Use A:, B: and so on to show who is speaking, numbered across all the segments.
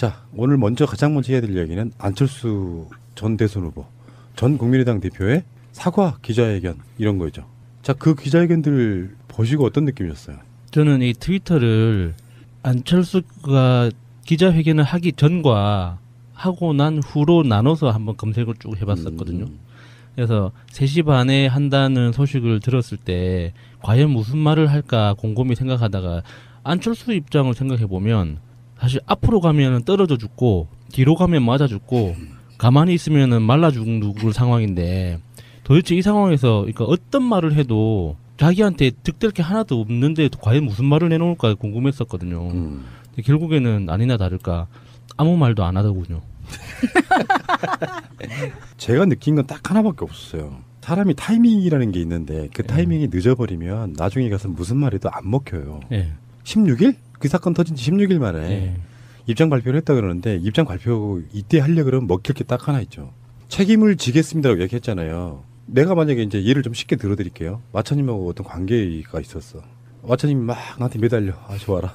A: 자, 오늘 가장 먼저 해야 될 이야기는 안철수 전 대선 후보, 전 국민의당 대표의 사과 기자회견 이런 거죠. 자, 그 기자회견들 보시고 어떤 느낌이셨어요?
B: 저는 이 트위터를 안철수가 기자회견을 하기 전과 하고 난 후로 나눠서 한번 검색을 쭉 해봤었거든요. 그래서 3시 반에 한다는 소식을 들었을 때 과연 무슨 말을 할까 곰곰이 생각하다가 안철수 입장을 생각해보면 사실 앞으로 가면 떨어져 죽고 뒤로 가면 맞아 죽고 가만히 있으면 말라 죽을 상황인데 도대체 이 상황에서 그러니까 어떤 말을 해도 자기한테 득될 게 하나도 없는데 과연 무슨 말을 내놓을까 궁금했었거든요. 근데 결국에는 아니나 다를까 아무 말도 안 하더군요.
A: 제가 느낀 건 딱 하나밖에 없었어요. 사람이 타이밍이라는 게 있는데 그 타이밍이 늦어버리면 나중에 가서 무슨 말해도 안 먹혀요. 16일? 그 사건 터진 지 16일 만에 입장 발표를 했다 그러는데 입장 발표 이때 하려고 그러면 먹힐 게 딱 하나 있죠. 책임을 지겠습니다라고 얘기했잖아요. 내가 만약에 이제 예를 좀 쉽게 들어드릴게요. 마차님하고 어떤 관계가 있었어. 마차님이 막 나한테 매달려. 아, 좋아라.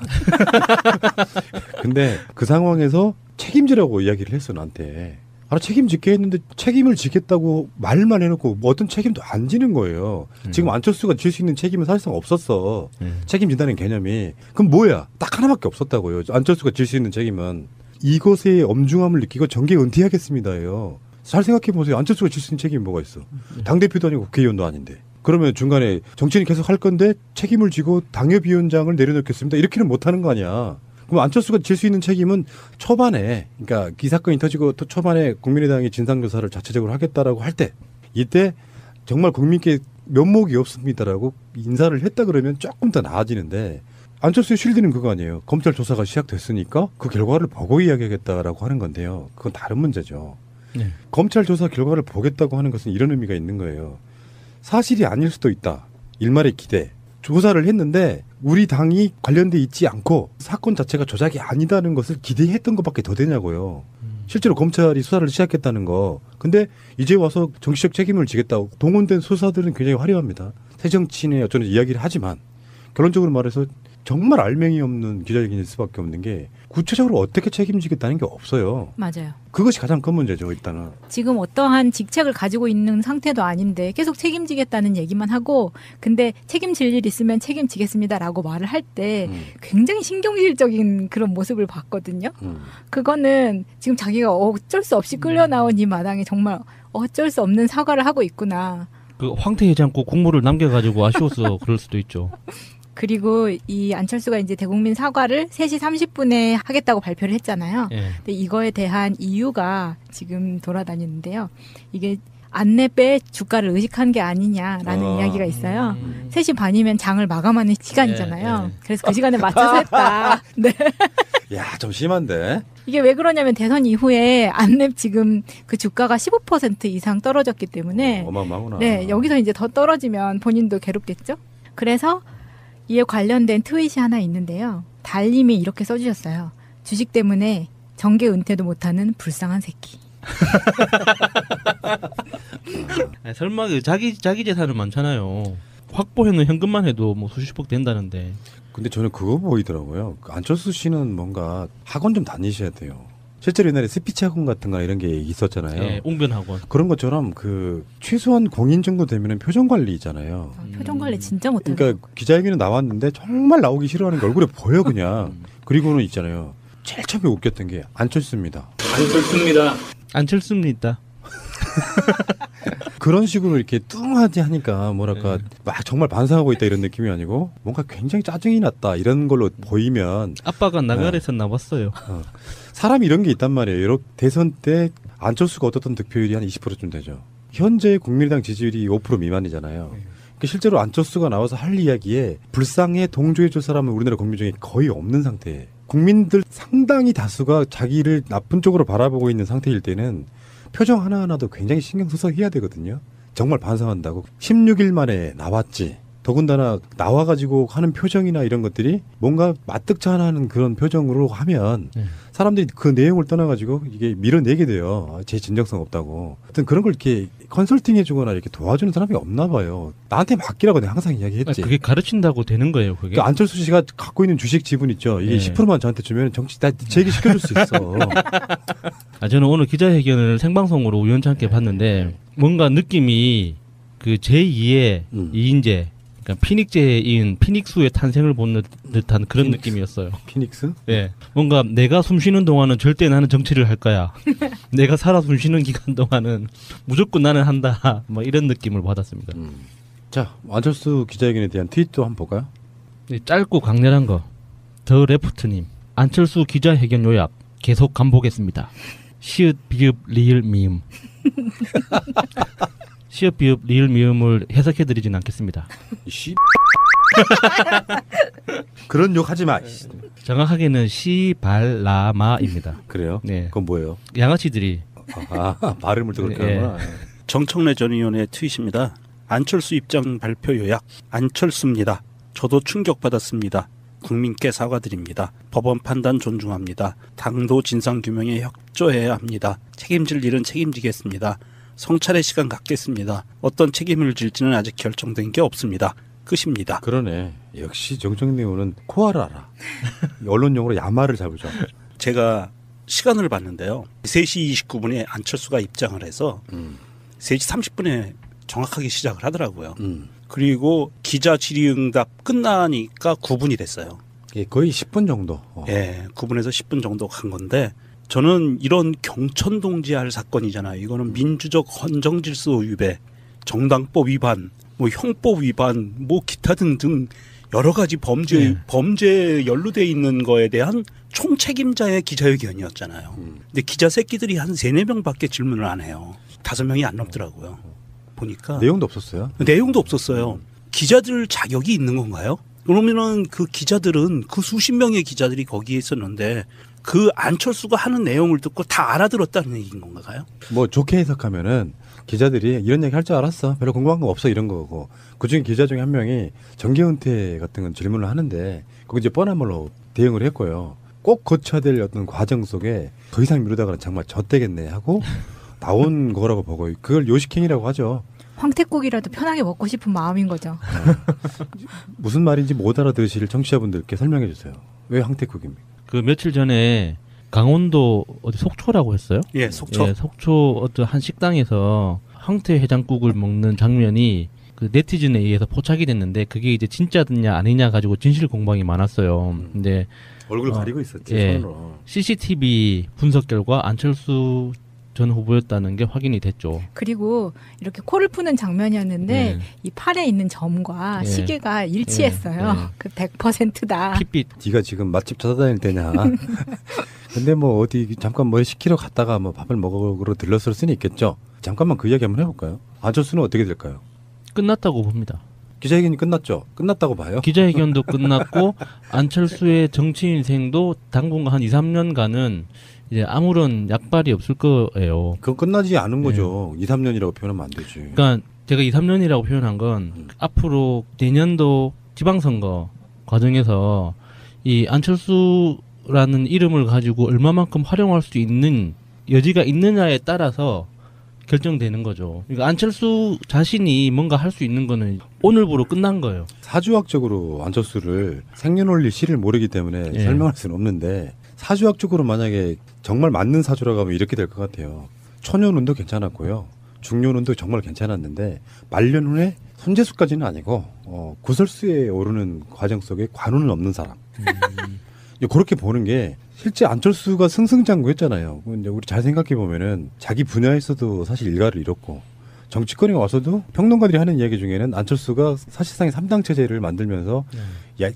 A: 근데 그 상황에서 책임지라고 이야기를 했어, 나한테. 아, 책임질게 했는데 책임을 지겠다고 말만 해놓고 뭐 어떤 책임도 안 지는 거예요. 지금 안철수가 질 수 있는 책임은 사실상 없었어. 책임진다는 개념이. 그럼 뭐야? 딱 하나밖에 없었다고요. 안철수가 질 수 있는 책임은. 이것의 엄중함을 느끼고 정계 은퇴하겠습니다예요. 잘 생각해보세요. 안철수가 질 수 있는 책임이 뭐가 있어. 당대표도 아니고 국회의원도 아닌데. 그러면 중간에 정치는 계속 할 건데 책임을 지고 당협위원장을 내려놓겠습니다. 이렇게는 못하는 거 아니야. 그럼 안철수가 질 수 있는 책임은 초반에, 그러니까 이 사건이 터지고 또 초반에 국민의당이 진상조사를 자체적으로 하겠다라고 할 때, 이때 정말 국민께 면목이 없습니다라고 인사를 했다 그러면 조금 더 나아지는데, 안철수의 쉴드는 그거 아니에요. 검찰 조사가 시작됐으니까 그 결과를 보고 이야기하겠다라고 하는 건데요. 그건 다른 문제죠. 검찰 조사 결과를 보겠다고 하는 것은 이런 의미가 있는 거예요. 사실이 아닐 수도 있다. 일말의 기대. 조사를 했는데 우리 당이 관련돼 있지 않고 사건 자체가 조작이 아니다는 것을 기대했던 것밖에 더 되냐고요. 실제로 검찰이 수사를 시작했다는 거. 근데 이제 와서 정치적 책임을 지겠다고 동원된 수사들은 굉장히 화려합니다. 새정치인의 어쩌는 이야기를 하지만 결론적으로 말해서 정말 알맹이 없는 기자회견일 수밖에 없는 게 구체적으로 어떻게 책임지겠다는 게 없어요.
C: 맞아요.
A: 그것이 가장 큰 문제죠, 일단은.
C: 지금 어떠한 직책을 가지고 있는 상태도 아닌데 계속 책임지겠다는 얘기만 하고 근데 책임질 일 있으면 책임지겠습니다라고 말을 할 때 굉장히 신경질적인 그런 모습을 봤거든요. 그거는 지금 자기가 어쩔 수 없이 끌려나온 이 마당에 정말 어쩔 수 없는 사과를 하고 있구나.
B: 그 황태하지 않고 국물을 남겨가지고 아쉬워서 그럴 수도 있죠.
C: 그리고 이 안철수가 이제 대국민 사과를 3시 30분에 하겠다고 발표를 했잖아요. 근데 이거에 대한 이유가 지금 돌아다니는데요. 이게 안내배 주가를 의식한 게 아니냐라는 이야기가 있어요. 3시 반이면 장을 마감하는 시간이잖아요. 그래서 그 시간에 맞춰서 했다. 네.
A: 야, 좀 심한데.
C: 이게 왜 그러냐면 대선 이후에 안랩 지금 그 주가가 15% 이상 떨어졌기 때문에
A: 어마어마하구나.
C: 네, 여기서 이제 더 떨어지면 본인도 괴롭겠죠. 그래서 이에 관련된 트윗이 하나 있는데요. 달님이 이렇게 써주셨어요. 주식 때문에 정계 은퇴도 못하는 불쌍한 새끼.
B: 설마 자기 재산은 많잖아요. 확보해놓은 현금만 해도 뭐 수십억 된다는데.
A: 근데 저는 그거 보이더라고요. 안철수 씨는 뭔가 학원 좀 다니셔야 돼요. 실제로 옛날에 스피치 학원 같은 거 이런 게 있었잖아요.
B: 네, 웅변학원.
A: 그런 것처럼 그 최소한 공인 정도 되면은 표정 관리 있잖아요.
C: 표정 관리 진짜 못해요.
A: 그러니까 기자회견에 나왔는데 정말 나오기 싫어하는 게 얼굴에 보여 그냥. 그리고는 있잖아요. 제일 처음에 웃겼던 게 안철수입니다.
B: 안철수입니다.
A: 그런 식으로 이렇게 뚱하지 하니까 뭐랄까 막 정말 반성하고 있다 이런 느낌이 아니고 뭔가 굉장히 짜증이 났다 이런 걸로 보이면
B: 아빠가 나가래서 나왔어요.
A: 사람이 이런 게 있단 말이에요. 이렇게 대선 때 안철수가 얻었던 득표율이 한 20%쯤 되죠. 현재 국민의당 지지율이 5% 미만이잖아요. 그러니까 실제로 안철수가 나와서 할 이야기에 불쌍해 동조해 줄 사람은 우리나라 국민 중에 거의 없는 상태예요. 국민들 상당히 다수가 자기를 나쁜 쪽으로 바라보고 있는 상태일 때는 표정 하나하나도 굉장히 신경 써서 해야 되거든요. 정말 반성한다고 16일 만에 나왔지. 더군다나 나와가지고 하는 표정이나 이런 것들이 뭔가 마뜩찮아하는 그런 표정으로 하면 사람들이 그 내용을 떠나가지고 이게 밀어내게 돼요. 제 진정성 없다고. 하여튼 그런 걸 이렇게 컨설팅 해주거나 이렇게 도와주는 사람이 없나 봐요. 나한테 맡기라고 내가 항상 이야기했지.
B: 그게 가르친다고 되는 거예요, 그게.
A: 그러니까 안철수 씨가 갖고 있는 주식 지분 있죠. 이게 10%만 저한테 주면 정치 다 제기시켜줄 수 있어.
B: 저는 오늘 기자회견을 생방송으로 우연찮게 봤는데 뭔가 느낌이 그 제2의 이인재, 그러니까 피닉제인 피닉스의 탄생을 보는 듯한 그런 느낌이었어요.
A: 피닉스?
B: 네. 뭔가 내가 숨 쉬는 동안은 절대 나는 정치를 할 거야. 내가 살아 숨 쉬는 기간 동안은 무조건 나는 한다. 뭐 이런 느낌을 받았습니다.
A: 자, 안철수 기자회견에 대한 트윗도 한번 볼까요?
B: 네, 짧고 강렬한 거. 더 레프트님. 안철수 기자회견 요약 계속 간보겠습니다. 시읒 비읍 리을 미음. 시읒 비읍 리을 미음을 해석해드리진 않겠습니다.
A: 그런 욕 하지 마.
B: 정확하게는 시발라마입니다.
A: 그래요?
B: 네.
A: 그건 뭐예요?
B: 양아치들이
A: 발음을 또 그렇게 하는구나.
D: 정청래 전 의원의 트윗입니다. 안철수 입장 발표 요약. 안철수입니다. 저도 충격받았습니다. 국민께 사과드립니다. 법원 판단 존중합니다. 당도 진상규명에 협조해야 합니다. 책임질 일은 책임지겠습니다. 성찰의 시간 갖겠습니다. 어떤 책임을 질지는 아직 결정된 게 없습니다. 끝입니다.
A: 그러네. 역시 정청래 의원은 코알을 알아. 언론용어로 야마를 잡으죠.
D: 제가 시간을 봤는데요. 3시 29분에 안철수가 입장을 해서 3시 30분에 정확하게 시작을 하더라고요. 그리고 기자 질의응답 끝나니까 9분이 됐어요.
A: 예, 거의 10분 정도.
D: 예, 9분에서 10분 정도 간 건데 저는 이런 경천동지할 사건이잖아요. 이거는 민주적 헌정질서 위배, 정당법 위반, 뭐 형법 위반, 뭐 기타 등등 여러 가지 범죄에 연루돼 있는 거에 대한 총책임자의 기자회견이었잖아요. 근데 기자 새끼들이 한 3-4명밖에 질문을 안 해요. 5명이 안 넘더라고요. 보니까
A: 내용도 없었어요.
D: 내용도 없었어요. 기자들 자격이 있는 건가요? 그러면은 그 기자들은 그 수십 명의 기자들이 거기에 있었는데 그 안철수가 하는 내용을 듣고 다 알아들었다는 얘기인 건가요?
A: 뭐 좋게 해석하면은 기자들이 이런 얘기 할 줄 알았어. 별로 궁금한 거 없어 이런 거고. 그중에 기자 중에 한 명이 정계은퇴 같은 건 질문을 하는데 거기 이제 뻔한 말로 대응을 했고요. 꼭 거쳐야 될 어떤 과정 속에 더 이상 미루다가는 정말 젖되겠네 하고 나온 거라고 보고 그걸 요식행위라고 하죠.
C: 황태국이라도 편하게 먹고 싶은 마음인 거죠.
A: 무슨 말인지 못 알아들으실 청취자분들께 설명해 주세요. 왜 황태국입니까?
B: 그 며칠 전에 강원도 어디 속초라고 했어요?
D: 예, 속초.
B: 예, 속초 어떤 한 식당에서 황태 해장국을 먹는 장면이 그 네티즌에 의해서 포착이 됐는데 그게 이제 진짜냐 아니냐 가지고 진실 공방이 많았어요. 근데
A: 얼굴 가리고 있었지.
B: 예,
A: 손으로.
B: CCTV 분석 결과 안철수 전 후보였다는 게 확인이 됐죠.
C: 그리고 이렇게 코를 푸는 장면이었는데 이 팔에 있는 점과 시계가 일치했어요. 그 100%다.
B: 핏빛.
A: 네가 지금 맛집 찾아다닐 때냐. 근데 뭐 어디 잠깐 뭐 시키러 갔다가 뭐 밥을 먹으러 들렀을 수는 있겠죠. 잠깐만 그 이야기 한번 해볼까요? 안철수는 어떻게 될까요?
B: 끝났다고 봅니다.
A: 기자회견이 끝났죠? 끝났다고 봐요?
B: 기자회견도 끝났고 안철수의 정치 인생도 당분간 한 2-3년간은 이제 아무런 약발이 없을 거예요.
A: 그건 끝나지 않은 거죠. 2-3년이라고 표현하면 안 되지.
B: 그러니까 제가 2-3년이라고 표현한 건 앞으로 내년도 지방선거 과정에서 이 안철수라는 이름을 가지고 얼마만큼 활용할 수 있는 여지가 있느냐에 따라서 결정되는 거죠. 그러니까 안철수 자신이 뭔가 할 수 있는 거는 오늘부로 끝난 거예요.
A: 사주학적으로 안철수를 생년월일 시를 모르기 때문에 설명할 수는 없는데 사주학적으로 만약에 정말 맞는 사주라고 하면 이렇게 될 것 같아요. 초년운도 괜찮았고요. 중년운도 정말 괜찮았는데 말년운에 손재수까지는 아니고 구설수에 오르는 과정 속에 관운은 없는 사람. 그렇게 보는 게 실제 안철수가 승승장구했잖아요. 근데 우리 잘 생각해 보면은 자기 분야에서도 사실 일가를 잃었고 정치권에 와서도 평론가들이 하는 이야기 중에는 안철수가 사실상의 3당 체제를 만들면서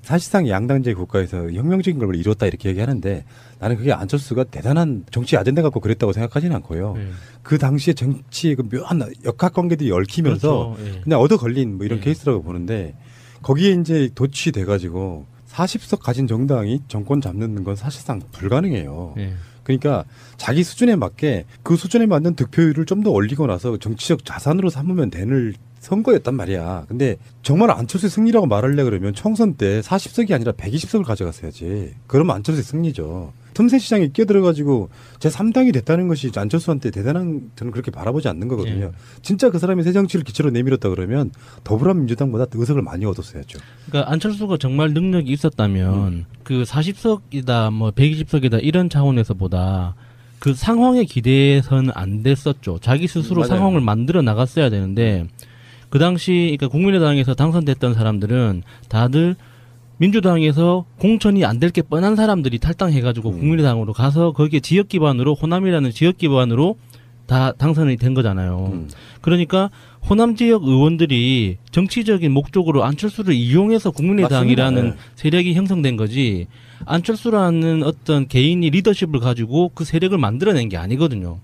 A: 사실상 양당제 국가에서 혁명적인 걸 이뤘다 이렇게 얘기하는데 나는 그게 안철수가 대단한 정치 아젠다 갖고 그랬다고 생각하지는 않고요. 그 당시에 정치의 그 묘한 역학관계들이 얽히면서
B: 그렇죠.
A: 그냥 얻어 걸린 뭐 이런 케이스라고 보는데 거기에 이제 도취돼가지고 40석 가진 정당이 정권 잡는 건 사실상 불가능해요. 그러니까 자기 수준에 맞게 그 수준에 맞는 득표율을 좀 더 올리고 나서 정치적 자산으로 삼으면 되는 선거였단 말이야. 근데 정말 안철수의 승리라고 말하려 그러면 총선 때 40석이 아니라 120석을 가져갔어야지. 그러면 안철수의 승리죠. 틈새 시장에 끼어들어가지고 제3당이 됐다는 것이 안철수한테 대단한, 저는 그렇게 바라보지 않는 거거든요.
B: 예.
A: 진짜 그 사람이 새정치를 기초로 내밀었다 그러면 더불어민주당보다 의석을 많이 얻었어야죠.
B: 그러니까 안철수가 정말 능력이 있었다면 그 40석이다 뭐 120석이다 이런 차원에서보다 그 상황에 기대해서는 안 됐었죠. 자기 스스로
A: 맞아요.
B: 상황을 만들어 나갔어야 되는데 그 당시 그러니까 국민의당에서 당선됐던 사람들은 다들 민주당에서 공천이 안 될 게 뻔한 사람들이 탈당해가지고 국민의당으로 가서 거기에 지역 기반으로 호남이라는 지역 기반으로 다 당선이 된 거잖아요. 그러니까 호남 지역 의원들이 정치적인 목적으로 안철수를 이용해서 국민의당이라는
A: 맞습니다. 네.
B: 세력이 형성된 거지 안철수라는 어떤 개인이 리더십을 가지고 그 세력을 만들어낸 게 아니거든요.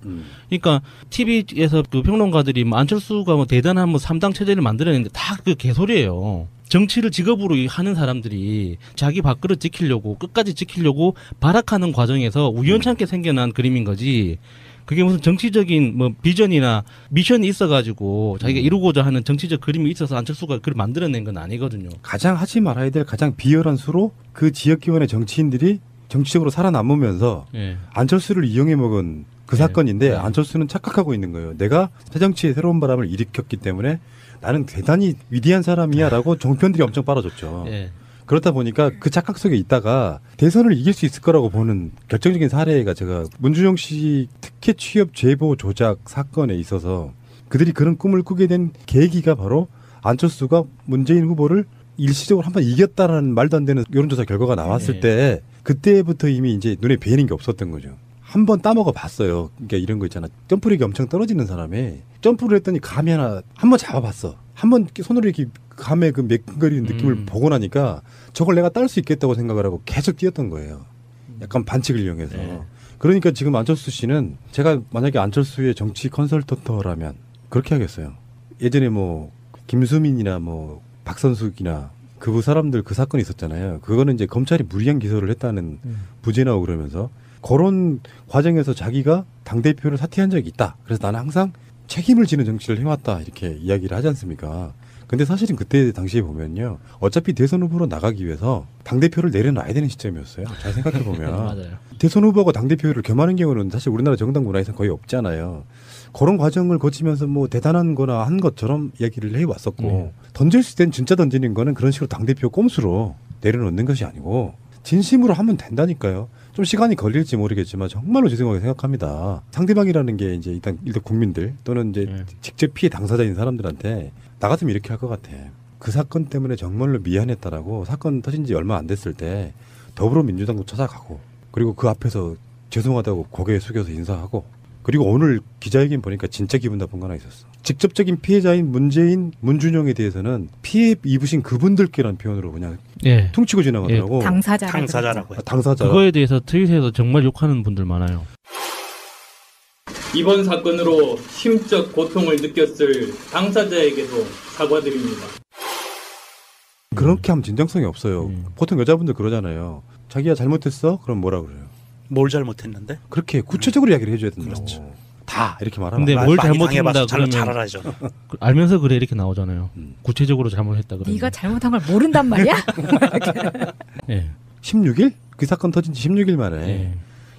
B: 그러니까 TV에서 그 평론가들이 뭐 안철수가 뭐 대단한 뭐 3당 체제를 만들어냈는데 다 그 개소리예요. 정치를 직업으로 하는 사람들이 자기 밥그릇 지키려고 끝까지 지키려고 발악하는 과정에서 우연찮게 생겨난 그림인 거지. 그게 무슨 정치적인 뭐 비전이나 미션이 있어가지고 자기가 이루고자 하는 정치적 그림이 있어서 안철수가 그걸 만들어낸 건 아니거든요.
A: 가장 하지 말아야 될 가장 비열한 수로 그 지역 기반의 정치인들이 정치적으로 살아남으면서
B: 예.
A: 안철수를 이용해 먹은 그
B: 네.
A: 사건인데
B: 네.
A: 안철수는 착각하고 있는 거예요. 내가 새정치의 새로운 바람을 일으켰기 때문에 나는 대단히 위대한 사람이야라고 종편들이 엄청 빨아줬죠.
B: 예.
A: 그렇다 보니까 그 착각 속에 있다가 대선을 이길 수 있을 거라고 보는 결정적인 사례가 제가 문준용 씨 특혜 취업 제보 조작 사건에 있어서 그들이 그런 꿈을 꾸게 된 계기가 바로 안철수가 문재인 후보를 일시적으로 한번 이겼다라는 말도 안 되는 여론조사 결과가 나왔을
B: 네.
A: 때 그때부터 이미 이제 눈에 뵈는 게 없었던 거죠. 한번 따먹어 봤어요. 그러니까 이런 거 있잖아. 점프력이 엄청 떨어지는 사람이 점프를 했더니 감이 하나 한번 잡아봤어. 한번 손으로 이렇게 감의 그 매끈거리는 느낌을 보고 나니까 저걸 내가 딸 수 있겠다고 생각을 하고 계속 뛰었던 거예요. 약간 반칙을 이용해서.
B: 네.
A: 그러니까 지금 안철수 씨는 제가 만약에 안철수의 정치 컨설턴트라면 그렇게 하겠어요. 예전에 뭐 김수민이나 뭐 박선숙이나 그 사람들 그 사건이 있었잖아요. 그거는 이제 검찰이 무리한 기소를 했다는 부재 나오고 그러면서 그런 과정에서 자기가 당대표를 사퇴한 적이 있다. 그래서 나는 항상 책임을 지는 정치를 해왔다. 이렇게 이야기를 하지 않습니까? 근데 사실은 그때 당시에 보면요. 어차피 대선 후보로 나가기 위해서 당대표를 내려놔야 되는 시점이었어요. 잘 생각해보면.
B: 맞아요.
A: 대선 후보가 당대표를 겸하는 경우는 사실 우리나라 정당 문화에서 거의 없잖아요. 그런 과정을 거치면서 뭐 대단한 거나 한 것처럼 이야기를 해왔었고 던질 땐 진짜 던지는 거는 그런 식으로 당대표 꼼수로 내려놓는 것이 아니고 진심으로 하면 된다니까요. 좀 시간이 걸릴지 모르겠지만 정말로 죄송하게 생각합니다. 상대방이라는 게 이제 일단 국민들 또는 이제 직접 피해 당사자인 사람들한테 나 같으면 이렇게 할 것 같아. 그 사건 때문에 정말로 미안했다라고 사건 터진 지 얼마 안 됐을 때 더불어민주당도 찾아가고 그리고 그 앞에서 죄송하다고 고개 숙여서 인사하고 그리고 오늘 기자회견 보니까 진짜 기분 나쁜 거 하나 있었어. 직접적인 피해자인 문재인, 문준용에 대해서는 피해 입으신 그분들께란 표현으로 그냥
B: 예.
A: 퉁치고 지나가더라고.
D: 당사자라고 해요.
A: 당사자.
B: 그거에 대해서 트윗에서 정말 욕하는 분들 많아요.
E: 이번 사건으로 심적 고통을 느꼈을 당사자에게도 사과드립니다.
A: 그렇게 하면 진정성이 없어요. 보통 여자분들 그러잖아요. 자기가 잘못했어? 그럼 뭐라 그래요?
D: 뭘 잘못했는데?
A: 그렇게 구체적으로 이야기를 해줘야 된다.
D: 그렇죠.
A: 다 이렇게 말하면.
B: 근데 뭘
D: 많이
B: 잘못했다
D: 당해봐서
B: 그러면
D: 잘 알아죠.
B: 알면서 그래 이렇게 나오잖아요. 구체적으로 잘못했다 그러면.
C: 네가 잘못한 걸 모른단 말이야?
B: 예.
A: 16일? 그 사건 터진 지 16일 만에
B: 예.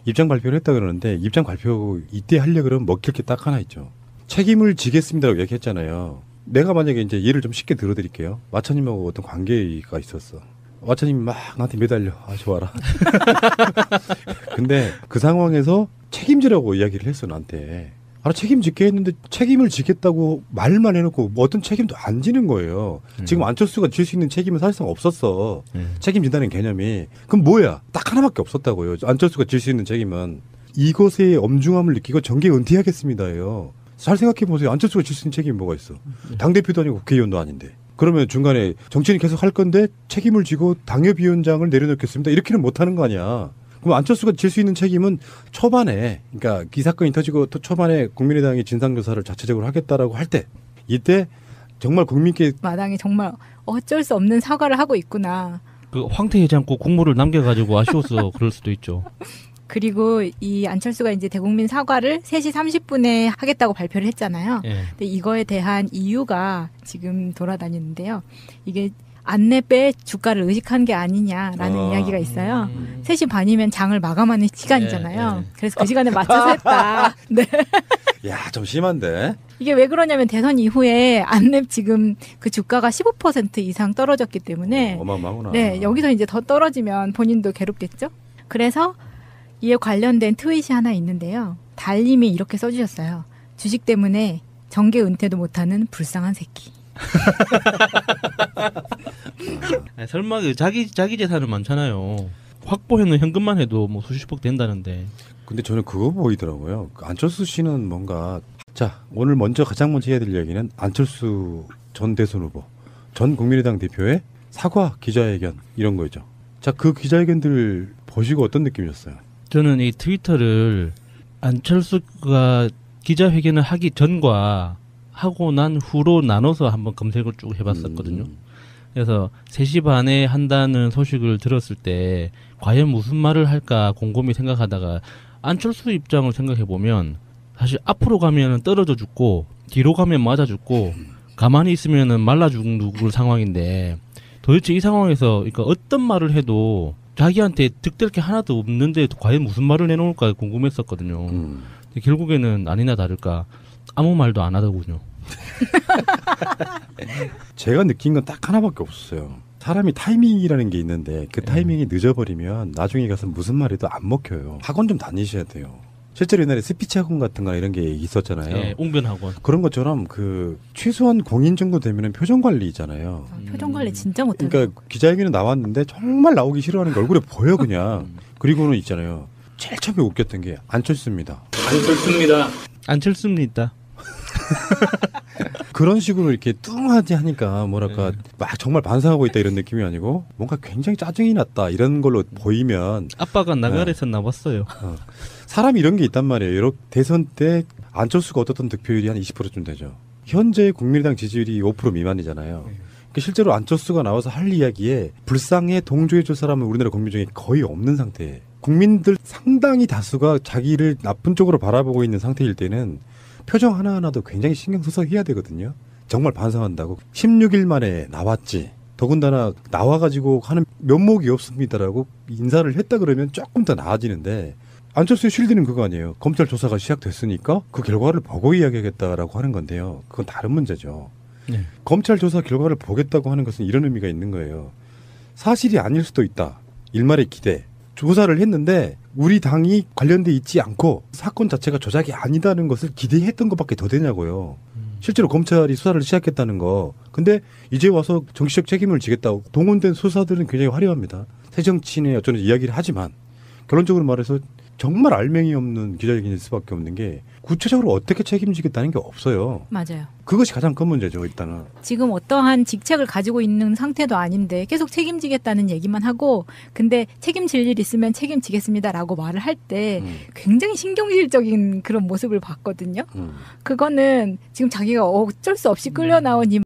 A: 입장 발표를 했다 그러는데 입장 발표 이때 하려 그러면 먹힐 게 딱 하나 있죠. 책임을 지겠습니다라고 얘기했잖아요. 내가 만약에 이제 예를 좀 쉽게 들어드릴게요. 마차님하고 어떤 관계가 있었어. 마차님이 막 나한테 매달려. 아, 좋아라. 근데 그 상황에서 책임지라고 이야기를 했어, 나한테. 아, 책임질게 했는데 책임을 지겠다고 말만 해놓고 뭐 어떤 책임도 안 지는 거예요. 지금 안철수가 질 수 있는 책임은 사실상 없었어. 책임진다는 개념이. 그럼 뭐야? 딱 하나밖에 없었다고요. 안철수가 질 수 있는 책임은. 이것의 엄중함을 느끼고 정계 은퇴하겠습니다예요. 잘 생각해 보세요. 안철수가 질 수 있는 책임이 뭐가 있어? 당대표도 아니고 국회의원도 아닌데. 그러면 중간에 정치는 계속 할 건데 책임을 지고 당협위원장을 내려놓겠습니다. 이렇게는 못하는 거 아니야. 그럼 안철수가 질 수 있는 책임은 초반에, 그러니까 이 사건이 터지고 또 초반에 국민의당이 진상조사를 자체적으로 하겠다라고 할 때, 이때 정말 국민께
C: 마당이 정말 어쩔 수 없는 사과를 하고 있구나.
B: 그 황태해장국 국물을 남겨가지고 아쉬워서 그럴 수도 있죠.
C: 그리고 이 안철수가 이제 대국민 사과를 3시 30분에 하겠다고 발표를 했잖아요.
B: 예.
C: 근데 이거에 대한 이유가 지금 돌아다니는데요. 이게 안내배 주가를 의식한 게 아니냐라는 이야기가 있어요. 3시 반이면 장을 마감하는 시간이잖아요. 그래서 그 시간에 맞춰서 했다. 네.
A: 야, 좀 심한데.
C: 이게 왜 그러냐면 대선 이후에 안랩 지금 그 주가가 15% 이상 떨어졌기 때문에
A: 어마어마하구나.
C: 네, 여기서 이제 더 떨어지면 본인도 괴롭겠죠. 그래서 이에 관련된 트윗이 하나 있는데요. 달님이 이렇게 써주셨어요. 주식 때문에 정계 은퇴도 못하는 불쌍한 새끼.
B: 아니, 설마 그 자기 재산은 많잖아요. 확보해놓은 현금만 해도 뭐 수십억 된다는데.
A: 근데 저는 그거 보이더라고요. 안철수 씨는 뭔가 자 오늘 가장 먼저 해야 될 이야기는 안철수 전 대선 후보, 전 국민의당 대표의 사과 기자회견 이런 거죠. 자, 그 기자회견들 보시고 어떤 느낌이셨어요?
B: 저는 이 트위터를 안철수가 기자회견을 하기 전과 하고 난 후로 나눠서 한번 검색을 쭉 해봤었거든요. 그래서 3시 반에 한다는 소식을 들었을 때 과연 무슨 말을 할까 곰곰이 생각하다가 안철수 입장을 생각해보면 사실 앞으로 가면 떨어져 죽고 뒤로 가면 맞아 죽고 가만히 있으면 말라 죽을 상황인데 도대체 이 상황에서 그러니까 어떤 말을 해도 자기한테 득될 게 하나도 없는데 과연 무슨 말을 내놓을까 궁금했었거든요. 근데 결국에는 아니나 다를까 아무 말도 안 하더군요.
A: 제가 느낀 건 딱 하나밖에 없었어요. 사람이 타이밍이라는 게 있는데 그 타이밍이 늦어버리면 나중에 가서 무슨 말해도 안 먹혀요. 학원 좀 다니셔야 돼요. 실제로 옛날에 스피치 학원 같은 거 이런 게 있었잖아요.
B: 예, 웅변학원.
A: 그런 것처럼 그 최소한 공인 정도 되면은 표정 관리잖아요.
C: 표정 관리 진짜 못하죠.
A: 그러니까 기자회견에 나왔는데 정말 나오기 싫어하는 게 얼굴에 보여 그냥. 그리고는 있잖아요. 제일 처음에 웃겼던 게 안철수입니다.
E: 안철수입니다.
B: 안철수입니다.
A: 그런 식으로 이렇게 뚱하지 하니까 뭐랄까 막 정말 반성하고 있다 이런 느낌이 아니고 뭔가 굉장히 짜증이 났다 이런 걸로 보이면
B: 아빠가 나가래서 나왔어요.
A: 사람이 이런 게 있단 말이에요. 이렇게 대선 때 안철수가 얻었던 득표율이 한 20%쯤 되죠. 현재 국민의당 지지율이 5% 미만이잖아요. 그러니까 실제로 안철수가 나와서 할 이야기에 불쌍해 동조해 줄 사람은 우리나라 국민 중에 거의 없는 상태예요. 국민들 상당히 다수가 자기를 나쁜 쪽으로 바라보고 있는 상태일 때는 표정 하나하나도 굉장히 신경 써서 해야 되거든요. 정말 반성한다고 16일 만에 나왔지. 더군다나 나와가지고 하는 면목이 없습니다라고 인사를 했다 그러면 조금 더 나아지는데 안철수의 쉴드는 그거 아니에요. 검찰 조사가 시작됐으니까 그 결과를 보고 이야기하겠다라고 하는 건데요. 그건 다른 문제죠.
B: 네.
A: 검찰 조사 결과를 보겠다고 하는 것은 이런 의미가 있는 거예요. 사실이 아닐 수도 있다. 일말의 기대. 조사를 했는데 우리 당이 관련돼 있지 않고 사건 자체가 조작이 아니다는 것을 기대했던 것밖에 더 되냐고요. 실제로 검찰이 수사를 시작했다는 거. 근데 이제 와서 정치적 책임을 지겠다고 동원된 수사들은 굉장히 화려합니다. 새정치인의 어쩌는 이야기를 하지만 결론적으로 말해서 정말 알맹이 없는 기자회견일 수밖에 없는 게 구체적으로 어떻게 책임지겠다는 게 없어요.
C: 맞아요.
A: 그것이 가장 큰 문제죠, 일단은.
C: 지금 어떠한 직책을 가지고 있는 상태도 아닌데 계속 책임지겠다는 얘기만 하고 근데 책임질 일 있으면 책임지겠습니다라고 말을 할 때 굉장히 신경질적인 그런 모습을 봤거든요. 그거는 지금 자기가 어쩔 수 없이 끌려 나온 이